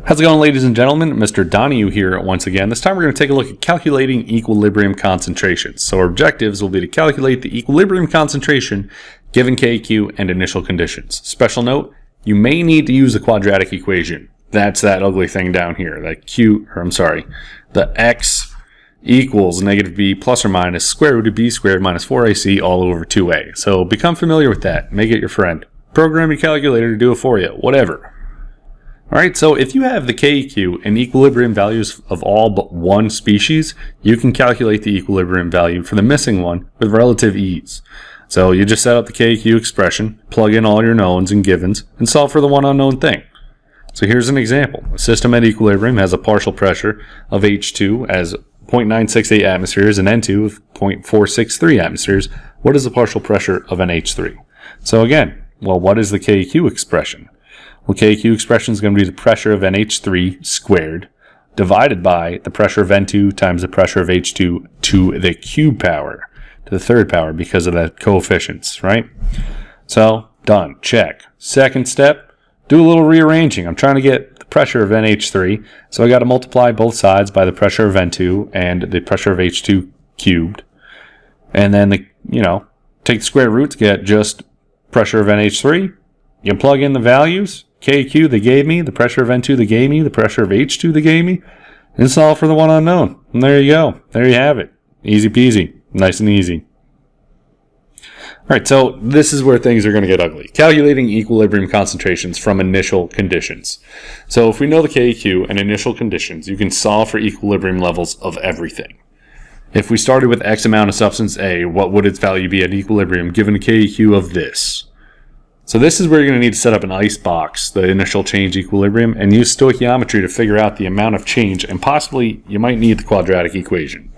How's it going, ladies and gentlemen? Mr. Donahue here once again. This time we're going to take a look at calculating equilibrium concentrations. So our objectives will be to calculate the equilibrium concentration given KQ and initial conditions. Special note, you may need to use the quadratic equation. That's that ugly thing down here. The x equals negative b plus or minus square root of b squared minus 4ac all over 2a. So become familiar with that. Make it your friend. Program your calculator to do it for you. Whatever. Alright, so if you have the KEQ and equilibrium values of all but one species, you can calculate the equilibrium value for the missing one with relative ease. So you just set up the KEQ expression, plug in all your knowns and givens, and solve for the one unknown thing. So here's an example. A system at equilibrium has a partial pressure of H2 as 0.968 atmospheres and N2 of 0.463 atmospheres. What is the partial pressure of NH3? So again, what is the KEQ expression? Well, KQ expression is going to be the pressure of NH3 squared divided by the pressure of N2 times the pressure of H2 to the cube power, to the third power because of the coefficients, right? So, done. Check. Second step, do a little rearranging. I'm trying to get the pressure of NH3, so I got to multiply both sides by the pressure of N2 and the pressure of H2 cubed. And then, take the square root to get just pressure of NH3. You plug in the values. KQ they gave me, the pressure of N2 they gave me, the pressure of H2 they gave me, and solve for the one unknown. And there you go. There you have it. Easy peasy. Nice and easy. Alright, so this is where things are going to get ugly. Calculating equilibrium concentrations from initial conditions. So if we know the KQ and initial conditions, you can solve for equilibrium levels of everything. If we started with X amount of substance A, what would its value be at equilibrium given a KQ of this? So this is where you're going to need to set up an ice box, the initial change equilibrium, and use stoichiometry to figure out the amount of change, and possibly you might need the quadratic equation.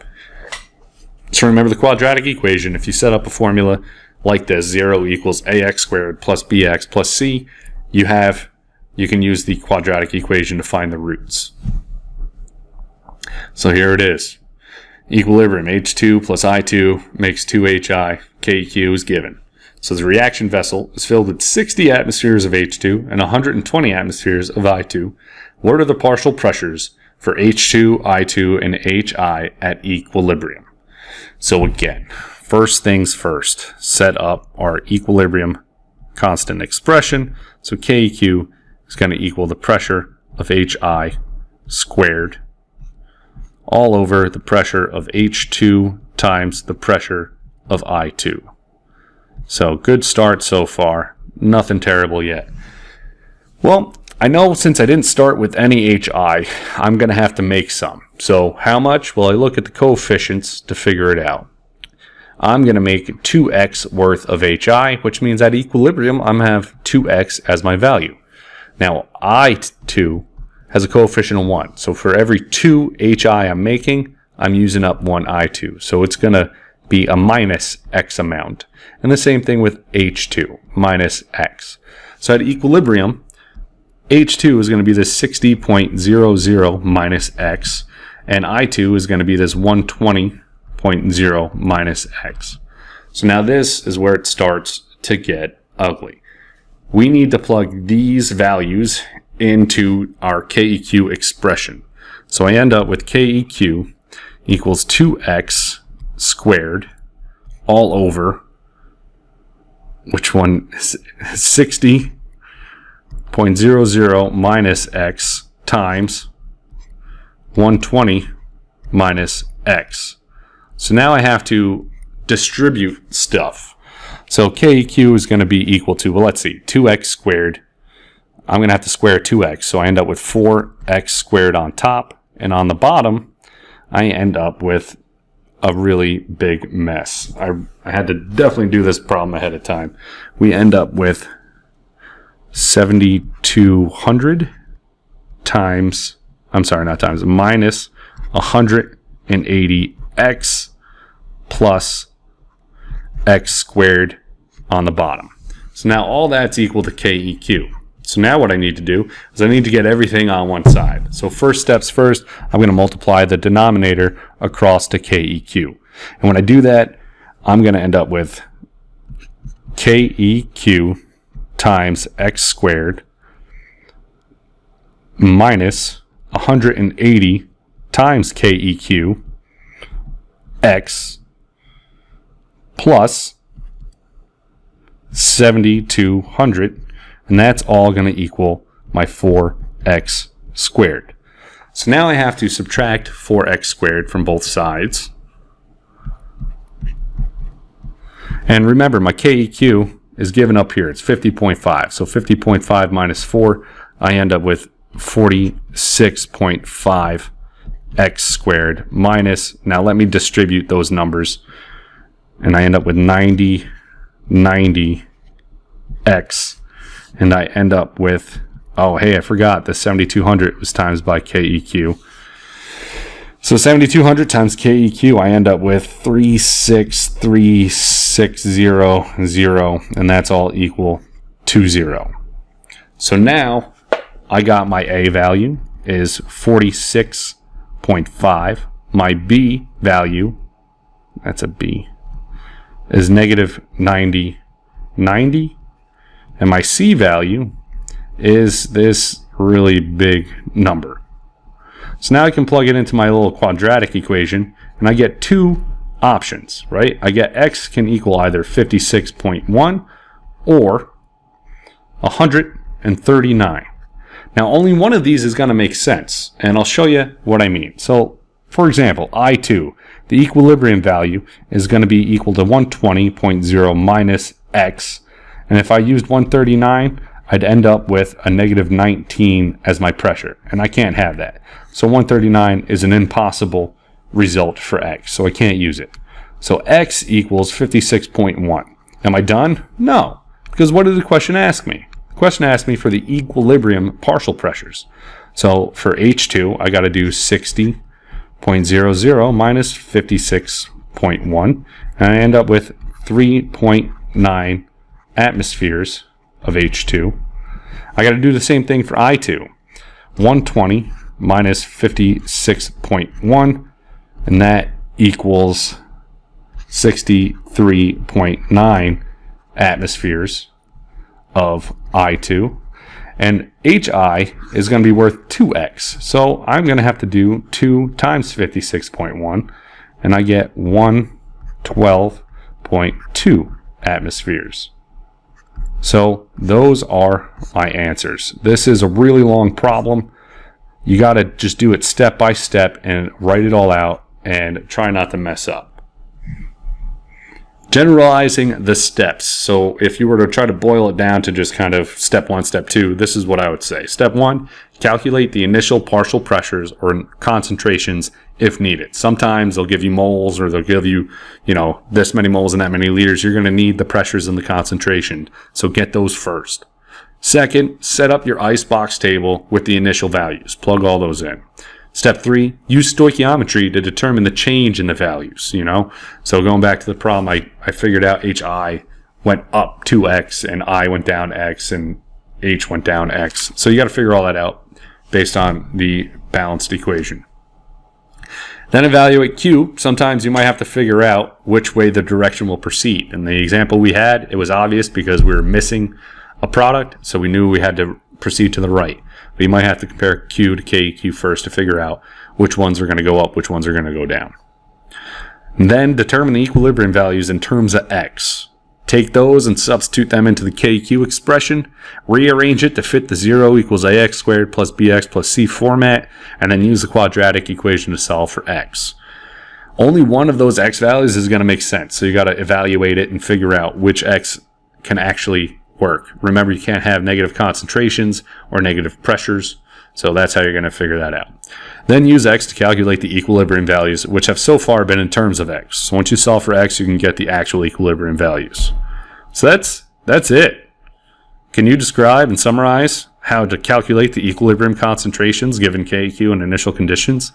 So remember the quadratic equation, if you set up a formula like this, 0 equals ax squared plus bx plus c, you can use the quadratic equation to find the roots. So here it is. Equilibrium, H2 plus I2 makes 2HI, KQ is given. So the reaction vessel is filled with 60 atmospheres of H2 and 120 atmospheres of I2. What are the partial pressures for H2, I2, and HI at equilibrium? So again, first things first, set up our equilibrium constant expression. So KEQ is going to equal the pressure of HI squared all over the pressure of H2 times the pressure of I2. So, good start so far. Nothing terrible yet. Well, I know since I didn't start with any HI, I'm going to have to make some. So, how much? Well, I look at the coefficients to figure it out. I'm going to make 2x worth of HI, which means at equilibrium, I'm going to have 2x as my value. Now, I2 has a coefficient of 1. So, for every 2 HI I'm making, I'm using up 1 I2. So, it's going to be a minus x amount. And the same thing with H2, minus x. So at equilibrium, H2 is going to be this 60.00 minus x, and I2 is going to be this 120.0 minus x. So now this is where it starts to get ugly. We need to plug these values into our KEQ expression. So I end up with KEQ equals 2x squared all over, which one is 60.00 minus x times 120 minus x. So now I have to distribute stuff. So KEQ is going to be equal to, let's see, 2x squared. I'm going to have to square 2x, so I end up with 4x squared on top, and on the bottom I end up with a really big mess. I had to definitely do this problem ahead of time. We end up with 7,200 minus 180x plus x squared on the bottom. So now all that's equal to KEQ. So now what I need to do is I need to get everything on one side. So first steps first, I'm going to multiply the denominator across to KEQ. And when I do that, I'm going to end up with KEQ times x squared minus 180 times KEQ x plus 7,200, and that's all going to equal my 4x squared. So now I have to subtract 4x squared from both sides. And remember, my KEQ is given up here. It's 50.5. So 50.5 minus 4, I end up with 46.5 x squared minus, now let me distribute those numbers, and I end up with 90 x, and I end up with, oh hey, I forgot the 7,200 was times by KEQ. So 7,200 times KEQ, I end up with 363,600, and that's all equal to 0. So now I got my A value is 46.5. My B value, that's a B, is negative 90, and my C value is this really big number. So now I can plug it into my little quadratic equation, and I get two options, right? I get x can equal either 56.1 or 139. Now, only one of these is going to make sense, and I'll show you what I mean. So, for example, I2, the equilibrium value is going to be equal to 120.0 minus x, and if I used 139, I'd end up with a negative 19 as my pressure, and I can't have that. So 139 is an impossible result for x, so I can't use it. So x equals 56.1. Am I done? No, because what did the question ask me? The question asked me for the equilibrium partial pressures. So for H2, I got to do 60.00 minus 56.1, and I end up with 3.9 atmospheres of H2. I got to do the same thing for I2. 120 minus 56.1, and that equals 63.9 atmospheres of I2. And HI is going to be worth 2x. So I'm going to have to do 2 times 56.1, and I get 112.2 atmospheres. So those are my answers. This is a really long problem. You got to just do it step by step and write it all out and try not to mess up. Generalizing the steps. So if you were to try to boil it down to just kind of step 1, step 2, this is what I would say. Step 1, calculate the initial partial pressures or concentrations if needed. Sometimes they'll give you moles, or they'll give you, this many moles and that many liters. You're going to need the pressures and the concentration. So get those first. Second, set up your icebox table with the initial values. Plug all those in. Step 3, use stoichiometry to determine the change in the values, So going back to the problem, I figured out HI went up 2x and I went down x and H went down x. So you got to figure all that out based on the balanced equation. Then evaluate Q. Sometimes you might have to figure out which way the direction will proceed. In the example we had, it was obvious because we were missing a product, so we knew we had to proceed to the right. But you might have to compare Q to KEQ first to figure out which ones are going to go up, which ones are going to go down. And then determine the equilibrium values in terms of X. Take those and substitute them into the KEQ expression, rearrange it to fit the 0 equals AX squared plus BX plus C format, and then use the quadratic equation to solve for X. Only one of those X values is going to make sense, so you got to evaluate it and figure out which X can actually work. Remember, you can't have negative concentrations or negative pressures, so that's how you're going to figure that out. Then use X to calculate the equilibrium values, which have so far been in terms of X. So once you solve for X, you can get the actual equilibrium values. So that's it. Can you describe and summarize how to calculate the equilibrium concentrations given KEQ and initial conditions?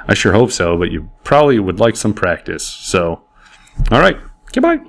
I sure hope so, but you probably would like some practice. So, all right, goodbye.